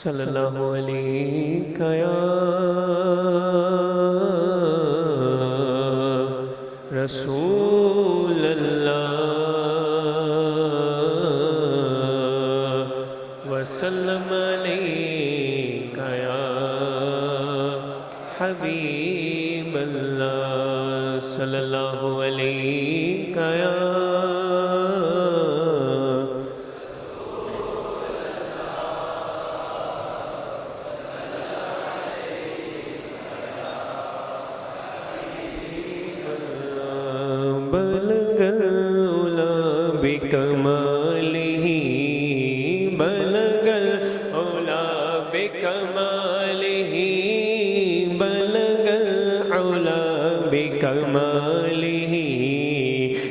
صلی اللہ علیہ یا رسول اللہ وسلم علیک یا حبیب اللہ صلی اللہ علیہ یا بلغ العلا بکمالہ بلغ العلا بکمالہ بلغ العلا بکمالہ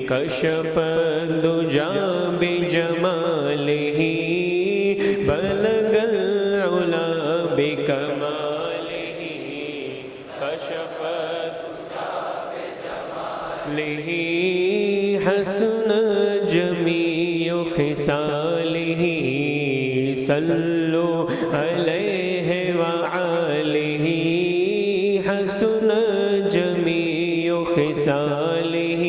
کشف الدجی بجمالہ بلغ العلا بکمالہ کشف لہی حسن جمیع خصالہ صلو علیہ وآلہ حسن جمیع خصالہ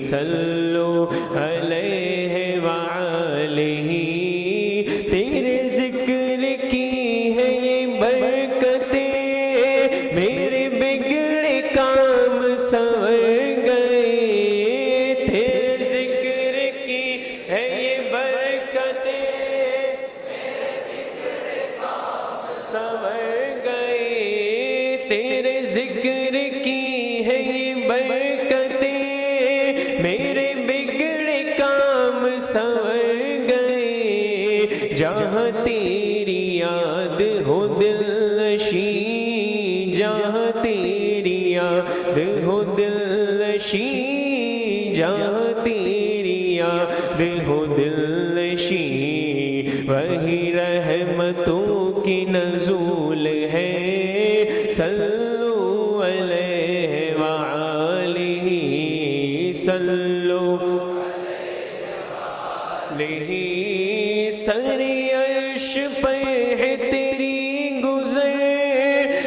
صلو علیہ وآلہ تیرے ذکر کی ہے یہ برکتیں میرے بگڑے کام سنور تیرے ذکر کی ہے یہ برکتیں میرے بگڑے کام سنور گئے جہاں تیری یاد ہو دل نشیں جہاں تیری یاد ہو دل نشیں جہاں تیری یاد ہو دل نشیں وہی رحمتوں کی نزول ہے صلو علیہ وآلہ صلو علیہ سر عرش پر ہے تیری گزر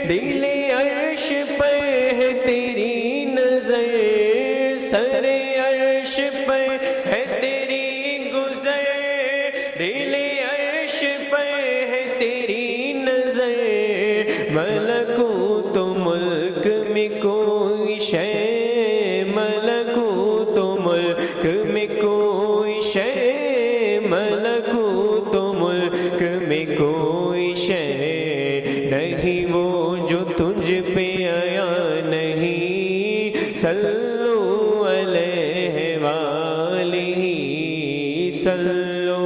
دل عرش پر ہے تیری نظر سر عرش پر ہے تیری گزر دل عرش پر ہے تیری نظر ملکوت و ملک میں کوئی شے ملکوت و ملک میں کوئی شے ملکوت و ملک میں کوئی شے نہیں وہ جو تجھ پہ آیا نہیں صلو علیہ وآلہ صلو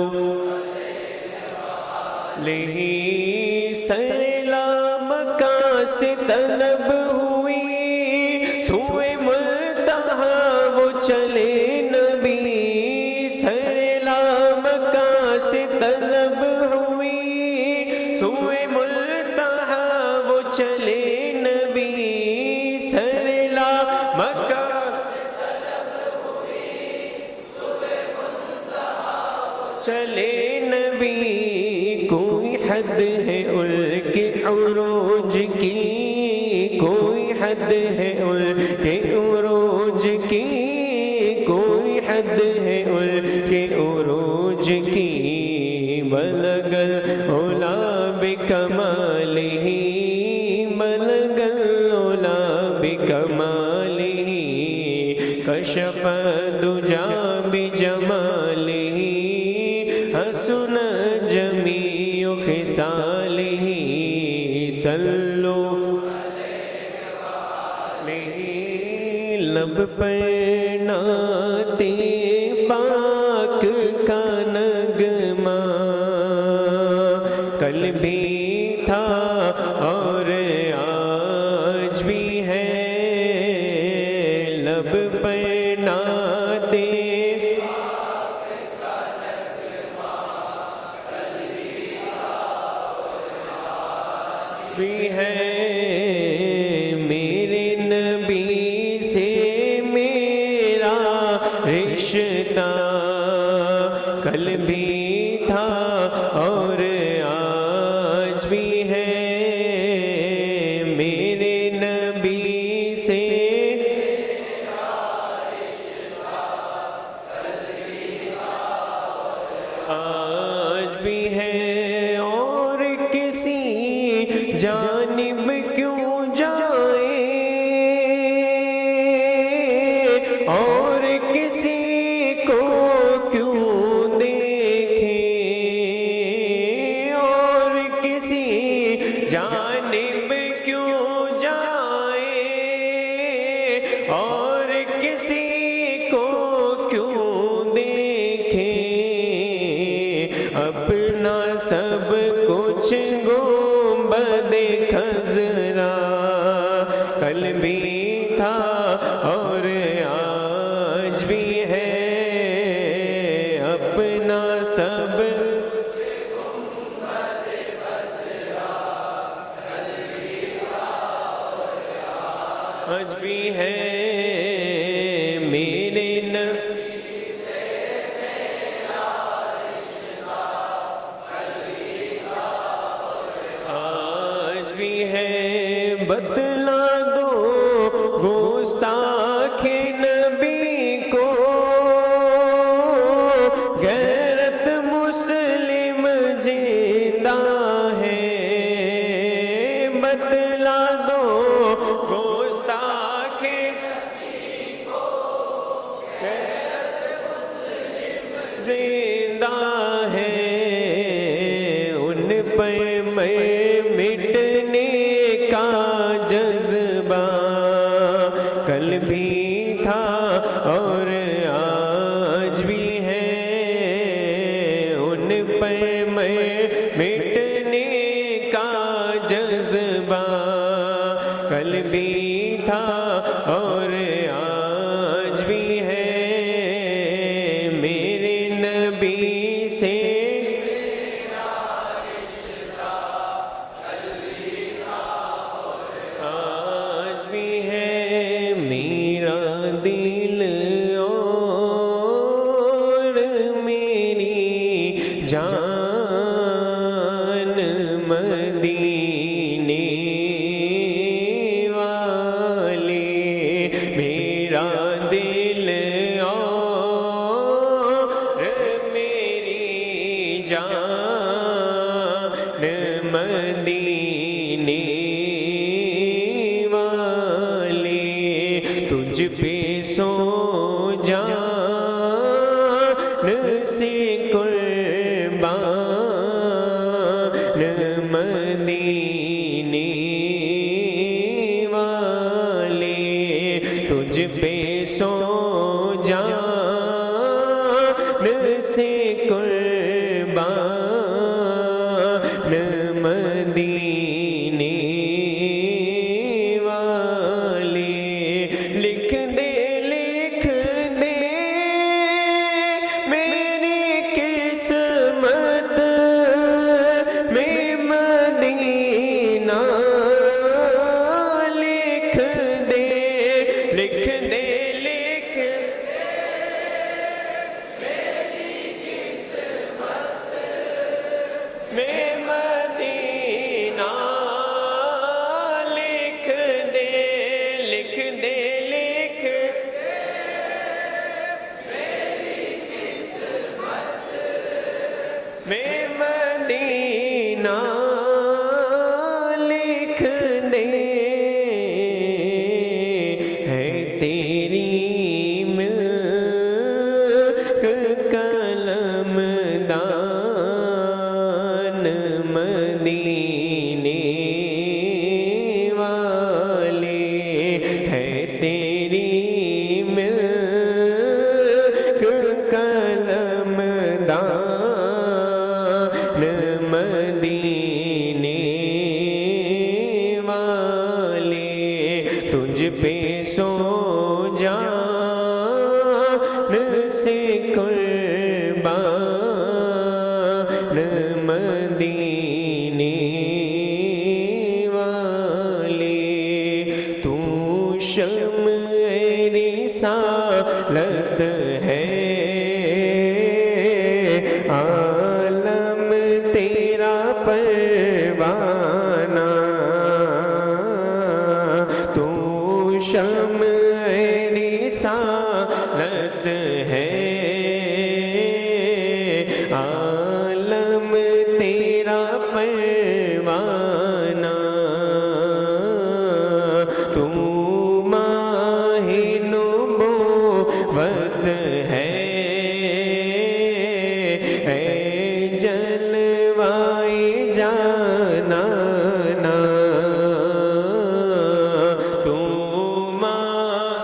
علیہ سر سے طلب ہوئی سوئے ملتہا وہ چلے نبی سر لامکہ سے طلب ہوئی سوئے ملتہا وہ چلے نبی سر لامکہ سے طلب ہوئی سوئے ملتہا وہ چلے نبی کوئی حد ہے ان کے عروج کی کوئی حد ہے ان کے عروج کی کوئی حد ہے ان کے عروج کی بلغ العلا بکمالہ بلغ العلا بکمالہ کشف الدجی بجمالہ حسن جمیع خصالہ صلو علیہ لب پر نعت پاک کا نغمہ کل بھی تھا اور آج بھی ہے لب پر نعت بھی ہے میرے نبی سے میرا رشتہ کل بھی تھا اور کچھ گنبد خضرا کل بھی تھا اور آج بھی ہے اپنا سب آج بھی ہے میرے نبی سے میرا رشتہ آج بھی ہے بتلا دو گستاخ نبی کو غیرت مسلم زندہ ہے بتلا دو گستاخ نبی کو غیرت مسلم زندہ ہے ان پر مٹنے کا جذبہ کل بھی تھا اور آج بھی ہے ان پر مٹنے کا جذبہ کل بھی تھا اور آج بھی ہے میرے نبی سے آج بھی ہے میرا دل اور میری جان مدینے والے میرا دل اور میری جان مدینے والے تجھ پہ سو جان سے قربان مدینے والے تجھ پہ سو جان سے قربان مدینے والے لکھ دے میری قسمت میں مدینہ لکھ دے میری قسمت میں مدینہ لکھ دے میری قسمت میں مدینہ لکھ دے ہے تیری ملک قلم دان مدینے والے ہے تیری ملک قلم دان مدینے والے تجھ پہ سو جان سے قربان مدینے والے تو شمع رسالت ہے عالم تیرا پروانہ تو شمع رسالت ہے عالم تیرا پروانہ تو ماہ نبوت ہے اے جلوائے جانانا تو ماہ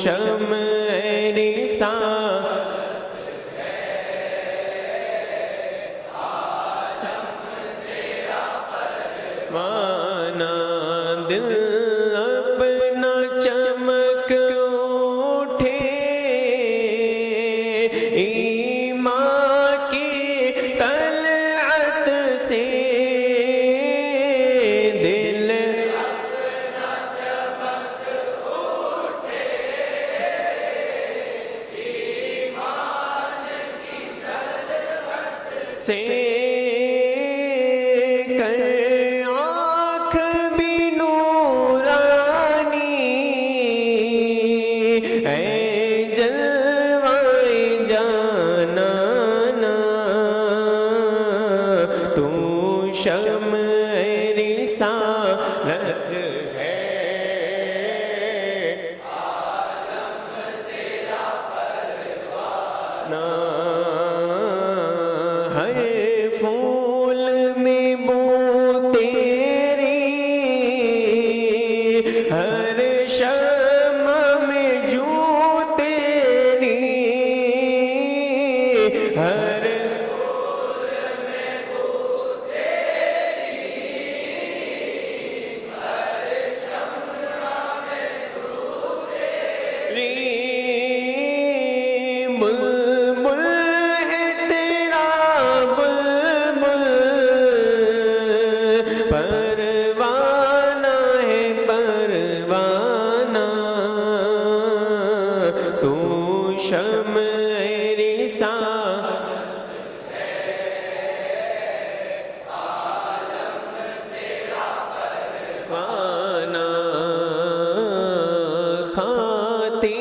شمع رسالت دل اپنا چمک اٹھے ایمان کی طلعت سے دل اپنا چمک اٹھے ایمان کی طلعت سے شمع رسالت ہے عالم تیرا پروانہ ہر پھول میں بو تیری ہر شمع میں جو تیری ہر بلبل ہے تیرا بلبل پروانہ ہے پروانہ تو شمع رسالت ہے عالم تیرا پروانہ کھاتے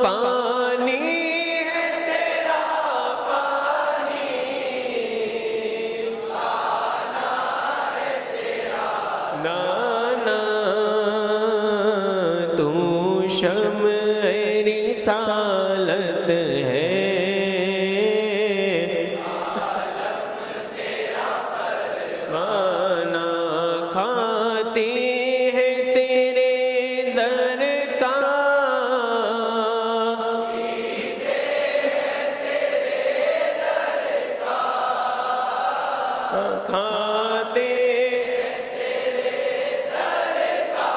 پانی ہے تیرا پانی دانا ہے تیرا دانا تو شمع رسالت ہے عالم تیرا پروانہ کھاتے ہیں تیرے در کا کھاتے تیرے در کا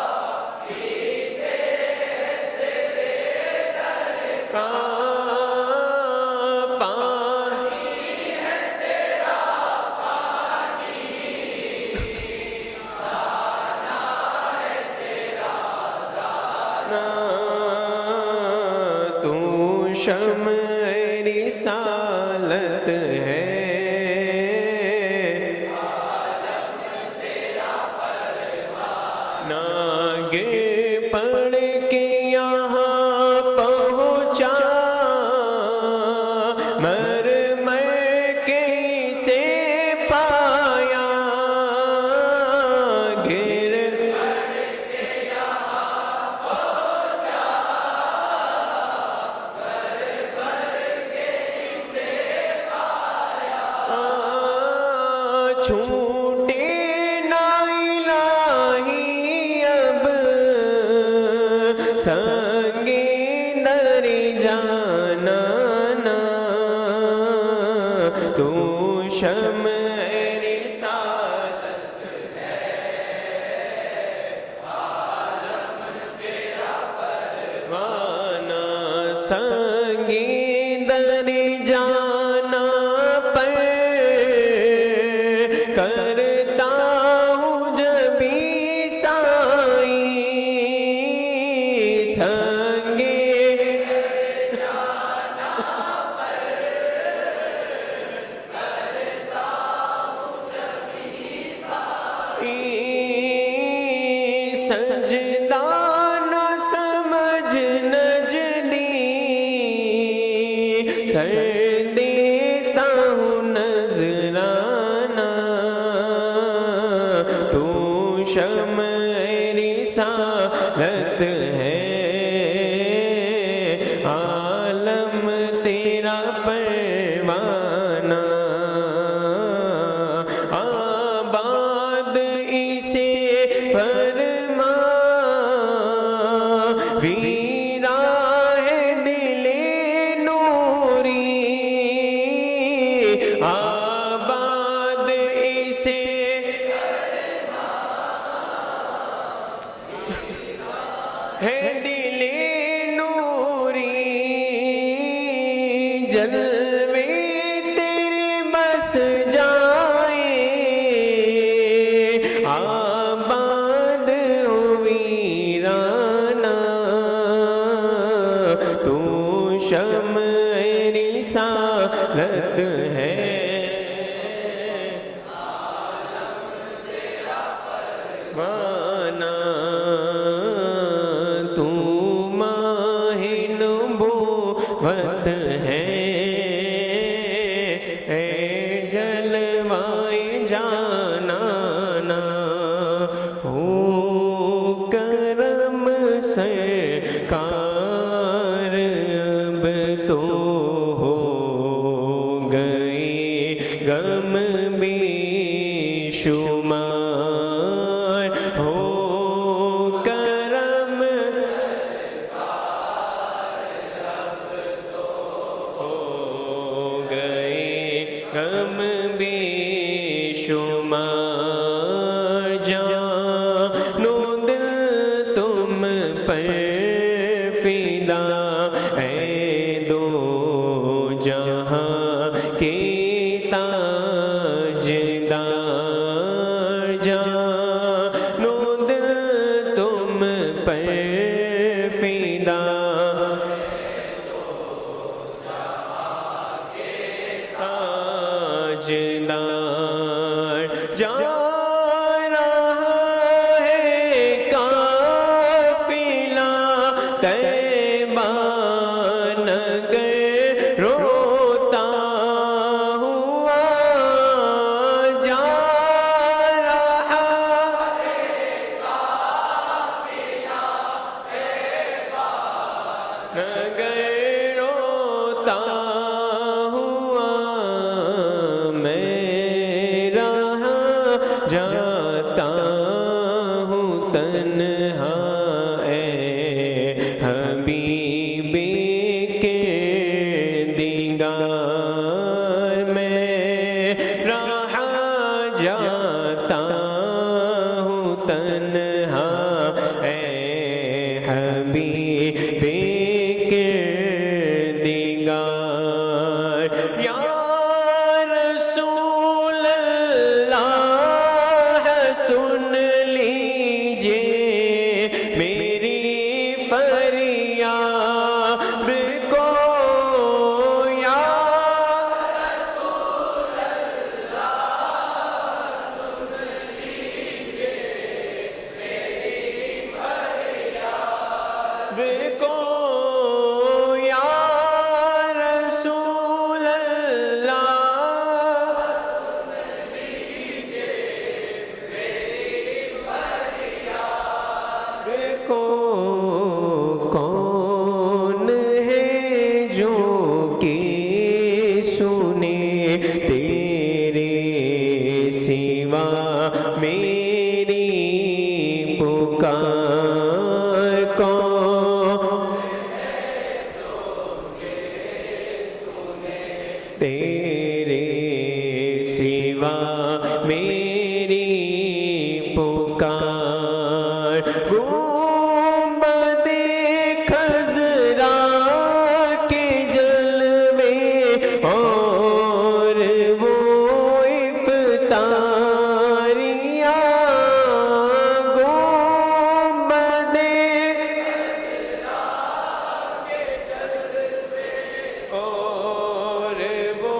پیتے تیرے در کا پانی ہے تیرا پانی دانا ہے تیرا دانا تو شمع رسالت ہے گر پڑ کے یہاں پہنچا مر مر کے سے پایا گر پڑ کے یہاں پہنچا مر مر کے سے پایا چھوٹے سنگی در جانا تو شمع رسالت ہے عالم تیرا پروانہ سنگی در جانا پر کرتا ہوں جب سنگے جانا پر کرتا ہوں جبھی سجدہ نہ سمجھ نجدی سر دے جلوے تیرے بس جائیں آباد ہو ویرانہ تو شمع رسالت ہے مانا تو ماہ نبوت ہے اے جلوائے جانانا ہو کرم سرکار اب تو ہو گئے غم بے شمار ہو کرم ہو گئے غم بے شمار جانو دل تم پر فدا اے دو جہاں کے تاجدار جانو دل تم پر فدا تاجدار جا رہا ہے قافلہ طیبہ نگر روتا ہوا جا رہا ہے قافلہ طیبہ نگر روتا ہوا میں رہا جاتا ہوں تنہا اے حبیب کردگار میں رہا جاتا ہوں تنہا اے حبیب کردگار یا رسول اللہ سن لیجئے میری فریاد کو یا رسول اللہ سن لیجئے میری فریاد کو یا رسول اللہ کو کون ہے جو کہ سنے تیرے سوا میری پکار کون تیرے سوا میری پکار گنبد خضرا کے جلوے اور وہ افطاریاں گنبد اور وہ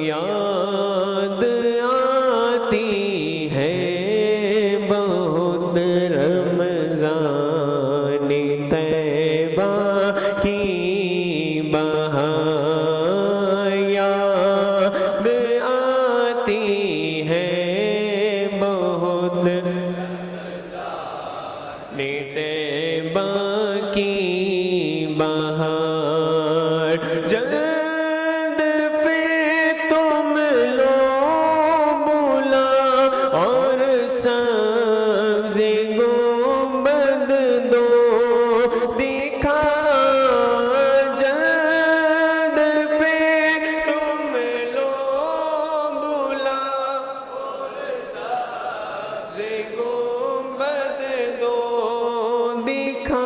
یاد آتی ہے بہت رمضان طیبہ کی بہار یاد آتی ہے بہت طیبہ کی بہار جلد پھر تم لو بلا اور سبز گنبد دو دکھا جلد پھر تم لو بلا اور سبز گنبد دو دکھا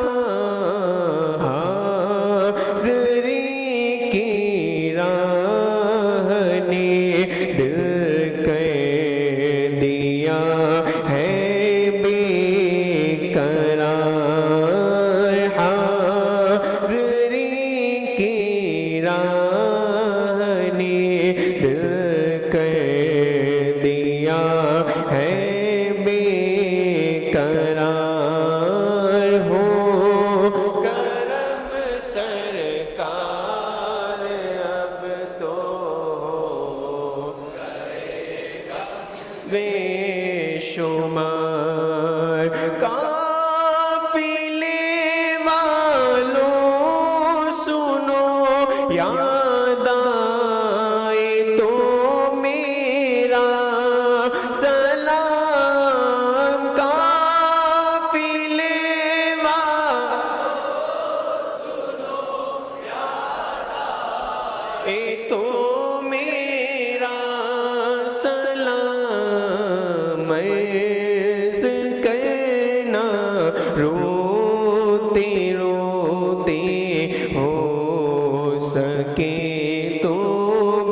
یاد آئے تو میرا سلام قافلے اے تو میرا سلام عرض کرنا روتے روتے ہو سکے تو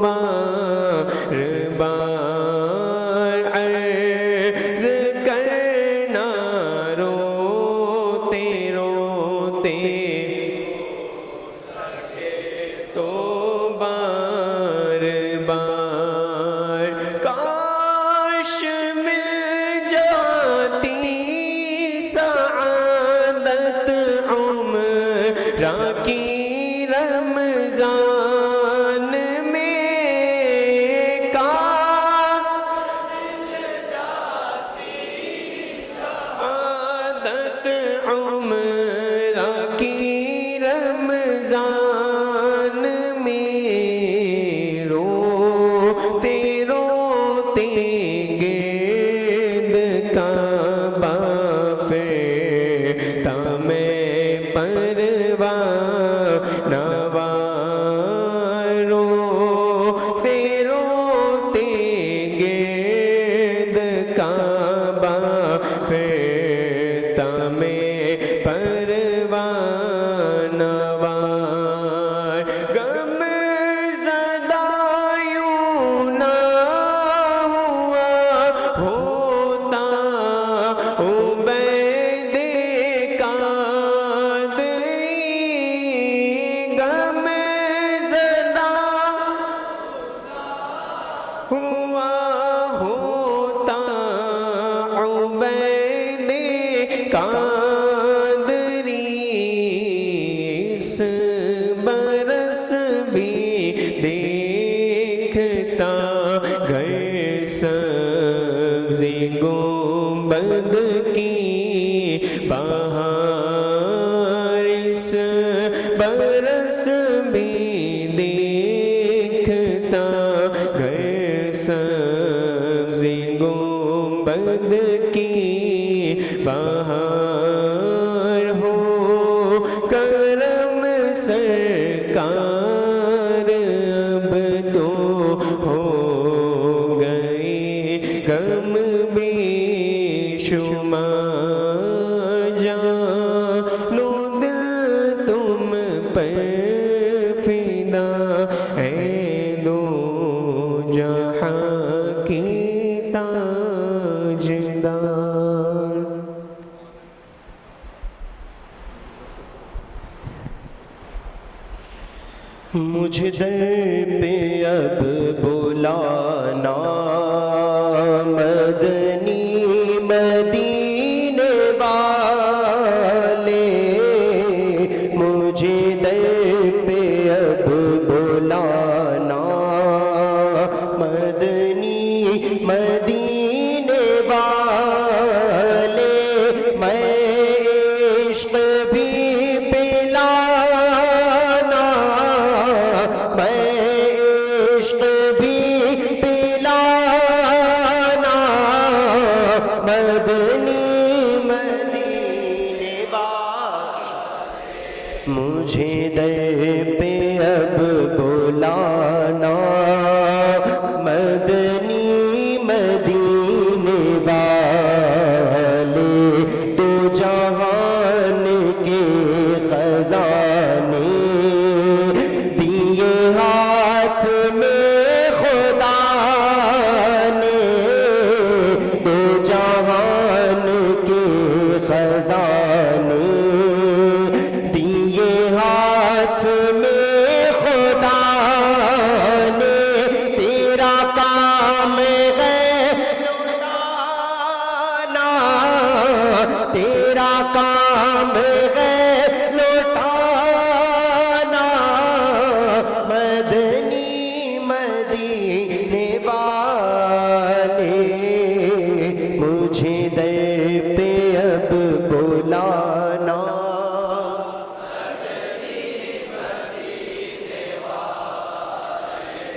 بار بار عرض کرنا روتے روتے تو بار بار کاش مل جاتی سعادت عمرہ کی رمضان میں سعادت عمرہ کی رمضان میں روتے روتے گرد کعبہ پھرتا میں پروانہ وار روتے روتے گرد کعبہ پھرتا میں پروانہ وار غم زدہ یوں نہ ہوا ہوتا عبید قادری غم زدہ ہوا ہوتا عبید قادری اس برس بھی دیکھتا گھر سبزی گنبد کی بہار اس برس بھی دیکھتا گھر سبزی گنبد کی بہار ہو کرم سرکار اب تو ہو گئے غم بے شمار جانو دل تم پر فدا اے دو جہاں کی تاجدار مجھے در پہ اب بلانا مدنی مدینے والے مجھے در پہ اب بلانا مدنی مدینے والے میں عشق بھی پلانا میں عشق بھی پلانا مدنی مدینے والے مجھے در پہ اب بلانا مدنی مدینے والے تو جہان کے خزانے دیے ہاتھ میں خدا نے تو جہان کے خزانے دیے ہاتھ میں خدا نے تیرا کام ہے لوٹانا تیرا کام ہے لوٹانا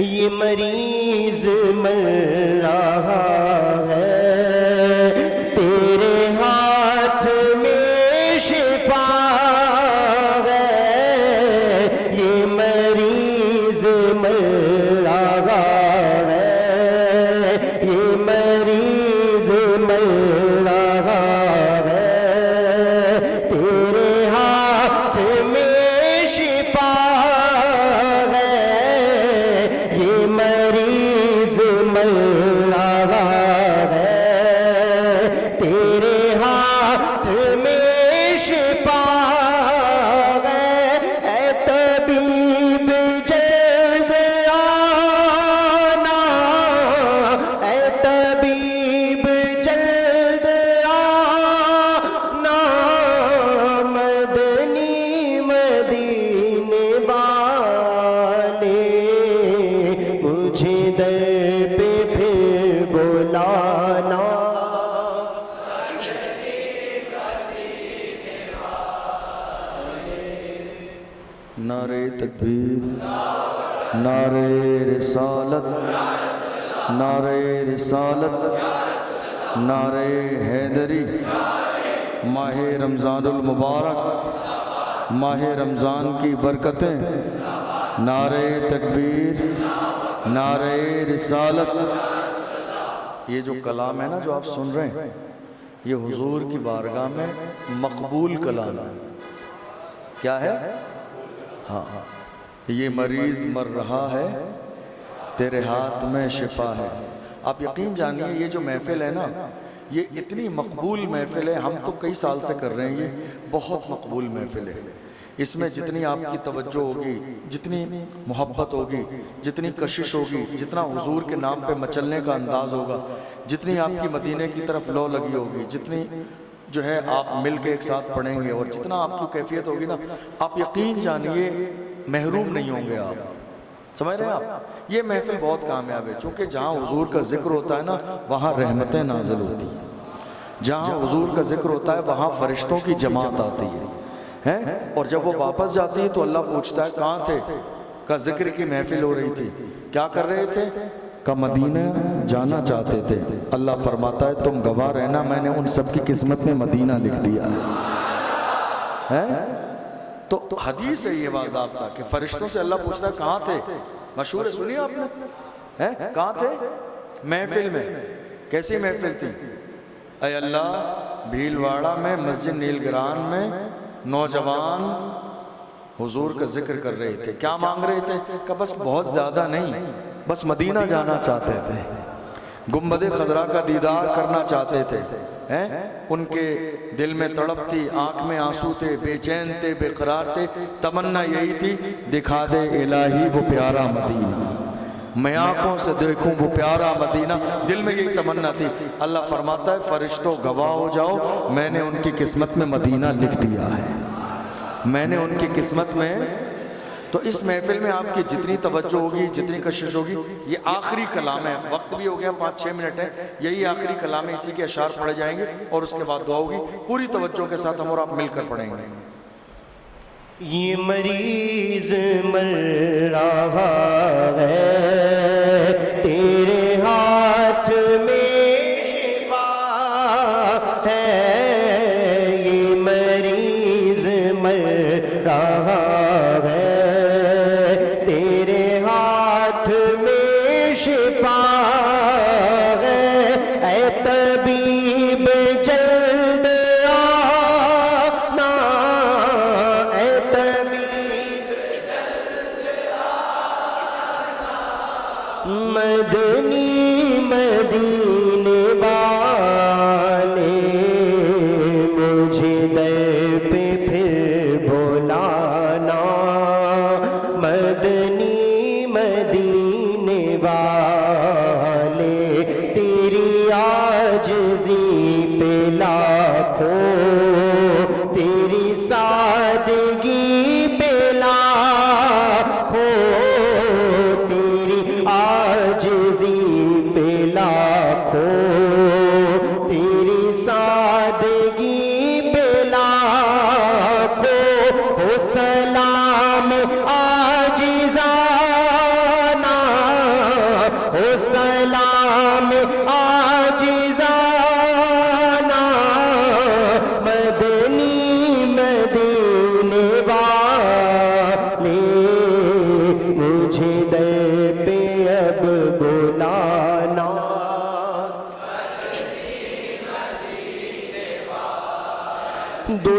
یہ مریض مر رہا ہے، تیرے ہاتھ میں شفا ہے، یہ مریض مر رہا ہے، یہ مریض مر رہا ہے، تیرے ہاتھ میں شفا ہے، یہ مریض مر رہا ہے، تیرے ہاتھ میں شفا ہے، اے طبیب جلد آنا، اے طبیب جلد آنا، مدنی مدینے والے مجھے در پہ پھر بلانا۔ نعرہ تکبیر، نعرہ رسالت، نعرہ رسالت، نعرہ حیدری۔ ماہ رمضان المبارک، ماہ رمضان کی برکتیں، نعرہ تکبیر، نعرہ رسالت۔ یہ جو کلام ہے نا جو آپ سن رہے ہیں، یہ حضور کی بارگاہ میں مقبول کلام ہے۔ کیا ہے؟ ہاں، یہ مریض مر رہا ہے، تیرے ہاتھ میں شفا ہے۔ آپ یقین جانیے یہ جو محفل ہے نا، یہ اتنی مقبول محفل ہے، ہم تو کئی سال سے کر رہے ہیں، یہ بہت مقبول محفل ہے۔ اس میں جتنی آپ کی توجہ ہوگی، جتنی محبت ہوگی، جتنی کشش ہوگی، جتنا حضور کے نام پہ مچلنے کا انداز ہوگا، جتنی آپ کی مدینے کی طرف لو لگی ہوگی، جتنی جو ہے آپ مل کے ایک ساتھ پڑھیں گے، اور جتنا آپ کی کیفیت ہوگی نا، آپ یقین جانیے محروم نہیں ہوں گے۔ آپ سمجھ رہے ہیں؟ آپ یہ محفل بہت کامیاب ہے، چونکہ جہاں حضور کا ذکر ہوتا ہے نا وہاں رحمتیں نازل ہوتی ہیں، جہاں حضور کا ذکر ہوتا ہے وہاں فرشتوں کی جماعت آتی ہے، اور جب وہ واپس جاتی ہے تو اللہ پوچھتا ہے کہاں تھے؟ کا ذکر کی محفل ہو رہی تھی، کیا کر رہے تھے؟ کا مدینہ جانا چاہتے تھے۔ اللہ فرماتا ہے تم گواہ رہنا، میں نے ان سب کی قسمت میں مدینہ لکھ دیا ہے۔ تو حدیث ہے یہ باضابطہ کہ فرشتوں سے اللہ پوچھتا ہے کہاں تھے؟ مشہور ہے، سنیے آپ نے، کہاں تھے؟ محفل میں۔ کیسی محفل تھی؟ اے اللہ، بھیلواڑہ میں مسجد نیل گران میں نوجوان حضور کا ذکر کر رہے تھے، کیا مانگ رہے تھے؟ کہ بس بہت زیادہ نہیں، بس مدینہ جانا چاہتے تھے، گنبد خضرا کا دیدار کرنا چاہتے تھے۔ ان کے دل میں تڑپ تھی، آنکھ میں آنسو تھے، بے چین تھے، بے قرار تھے، تمنا یہی تھی دکھا دے الہی وہ پیارا مدینہ، میں آنکھوں سے دیکھوں وہ پیارا مدینہ، دل میں یہی تمنا تھی۔ اللہ فرماتا ہے فرشتوں گواہ ہو جاؤ، میں نے ان کی قسمت میں مدینہ لکھ دیا ہے، میں نے ان کی قسمت میں۔ تو اس محفل میں آپ کی جتنی توجہ ہوگی، جتنی کشش ہوگی، یہ آخری کلام ہے، وقت بھی ہو گیا 5-6 منٹ ہے، یہی آخری کلام ہے، اسی کے اشعار پڑھے جائیں گے اور اس کے بعد دعا ہوگی، پوری توجہ کے ساتھ ہم اور آپ مل کر پڑھیں گے۔ یہ مریض مر رہا ہے، تیرے ہاتھ میں شفا ہے، یہ مریض مر رہا ہے، تیرے ہاتھ میں شفا ہے، اے طبیب جلد آنا، اے طبیب جلد آنا،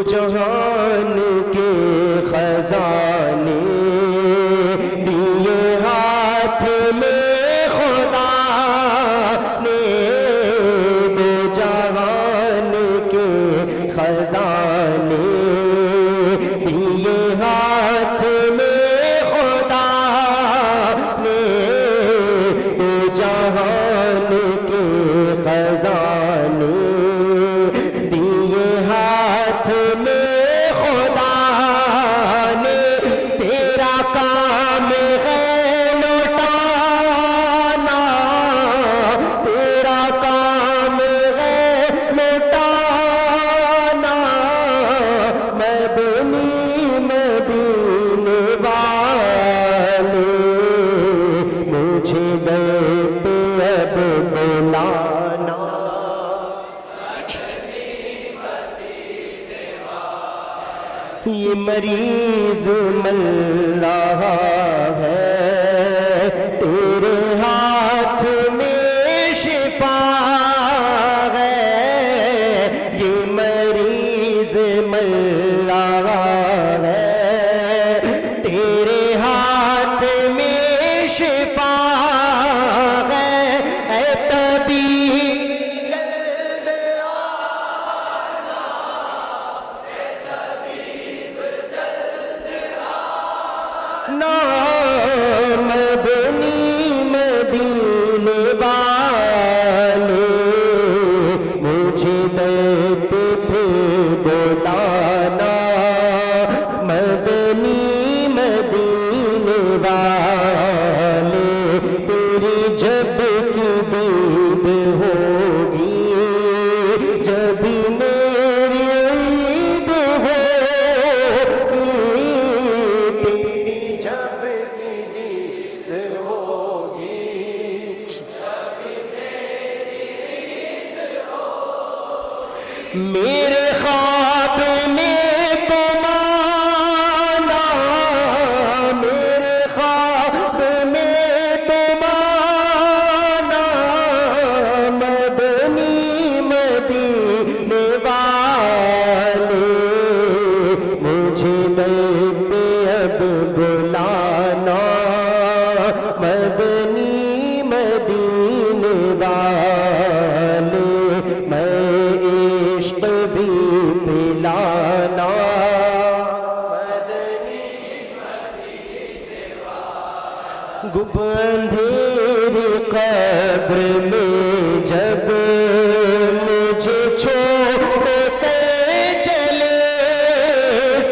جہان کے خزانے دیے ہاتھ میں خدا نے، دو جہان کے خزانے دیے ہاتھ میں خدا نے، دو جہان کے خزانے دیے ہاتھ میں خدا نے، تیرا کام ہے لوٹانا، تیرا کام ہے لوٹانا، مدنی مدینے والے مجھے در پہ اب بلانا، یہ مریض مل رہا ہے تیرے ہاتھ میں شفا ہے، یہ مریض مل رہا ہے تیرے ہاتھ میں شفا ہے، اے طبیب جلد نا، مدنی مدینے والے مجھے در پہ بلانا، مدنی مدینے والے تیری جب کی دید ہوگی، جب میری عید ہوگی، تیری جب کی دید ہوگی، میرے خواب میں تم آنا، میرے خواب میں تم آنا، مدنی مدینے والے مجھے در پہ اب بلانا، مدنی مدینے والے میں عشق بھی پلانا، مدنی گپ اندھیری قبر میں جب مجھے چھوڑ کے چلے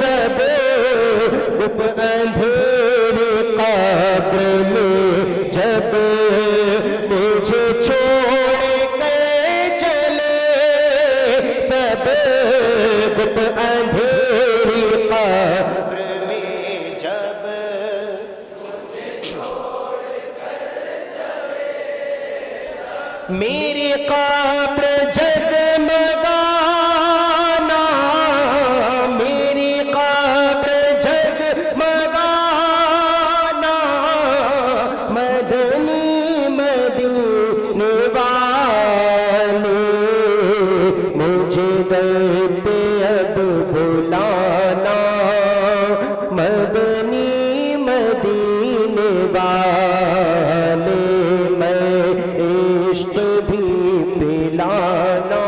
سب، گپ اندھیری قبر میں جب مجھے چھوڑ کے چلے سب، گپ اندھیری قبر میں جب میری قبر جگمگانا، میری قبر جگمگانا، مدنی مدینے والے مجھے در پہ اب بلانا، مدنی مدینے والے میں عشق بھی پلانا،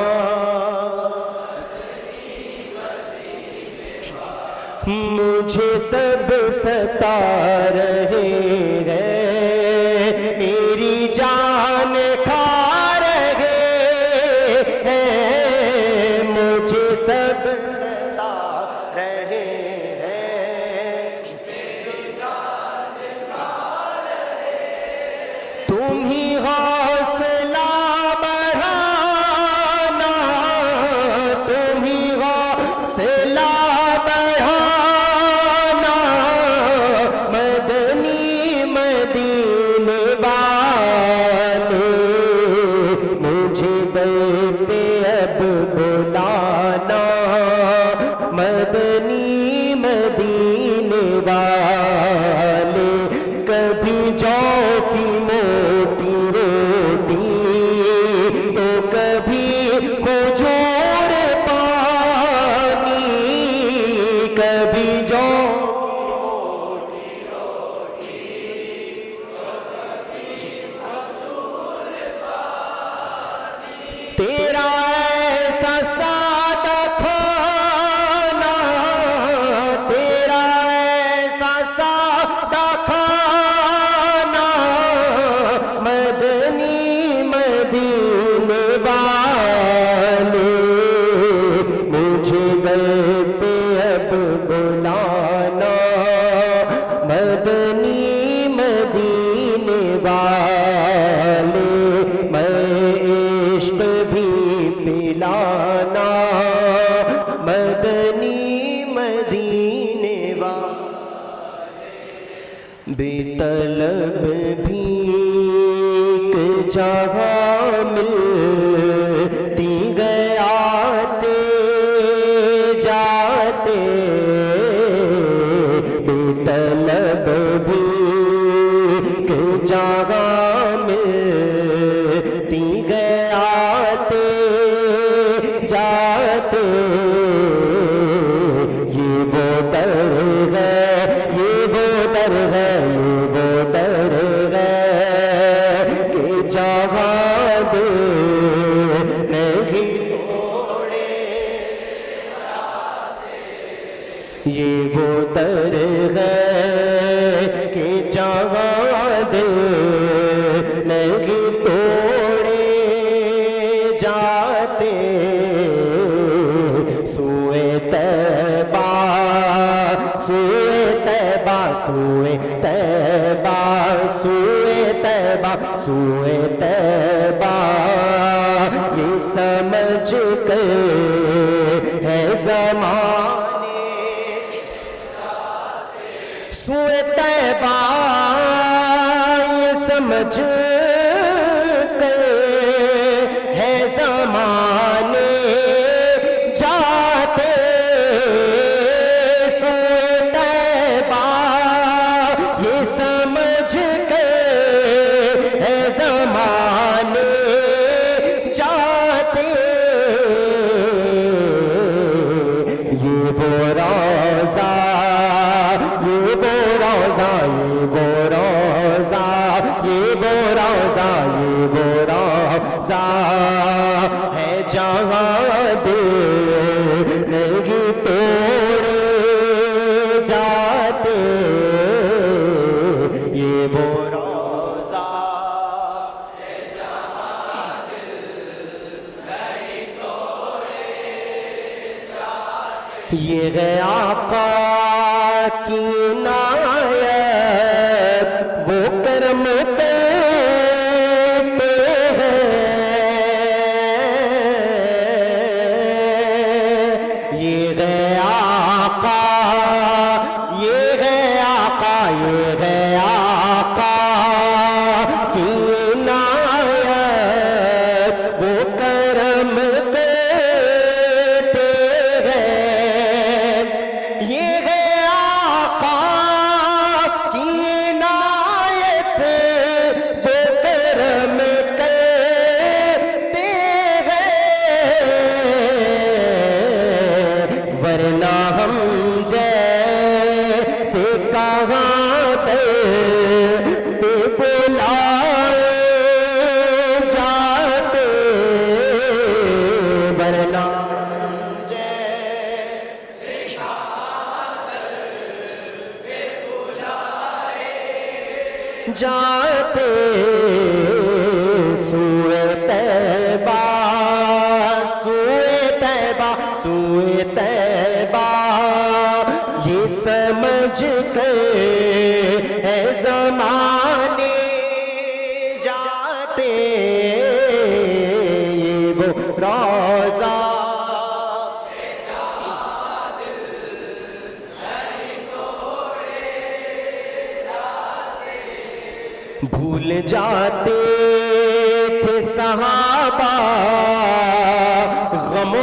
مجھے سب ستا رہے ہیں، میری جان کھا رہے ہیں، مجھے سب ستا رہے ہیں، تم ہی حوصلہ بڑھانا، تم ہی حوصلہ بڑھانا، مدنی مدینے سادہ کھانا مدنی مدینے والے مجھے در پہ اب بلانا مدنی مدینے والے میں عشق بھی پلانا مدنی مدینے والے بے طلب بھی ایک جگہ ملتی گیاتے جاتے بے طلب بھی ایک جگہ ملتی گیاتے جاتے یہ وہ در ہے یہ وہ در ہے یہ وہ در ہے کہ جگہ دے نہیں توڑے یہ وہ در ہے کہ جگہ دے نہیں توڑے جاتے سوئے طیبہ سوئے طیبہ سوئے طیبہ سوئے طیبہ سوئے طیبہ یہ سمجھ کر ہے زمانے سوئے طیبہ یہ سمجھ کر ہے زمانے جاتے سوئے طیبہ یہ سمجھ کر ہے زمانے جاتے یہ وہ روضہ یہ وہ روضہ یہ وہ روضہ یہ وہ روضہ یہ وہ روضہ ہے جہاں دے نہیں توڑے جاتے یہ وہ روضہ ہے جہاں دل نہیں توڑے جاتے یہ ہے آقا کی عنایت وہ کرم کرتے ہیں یہ ہے آقا یہ ہے آقا یہ ہے آقا کی عنایت وہ کرم کرتے ہیں یہ ہے آقا کی عنایت وہ کرم کرتے ہیں ورنہ ہم جیسے کہاں تے بلائے جاتے ورنہ ہم جیسے جاتے سوئے طیبہ سوئے طیبہ سوئے طیبہ یہ سمجھ کر ہے زمانے جاتے یہ وہ روضہ بھول جاتے تھے صحابہ غم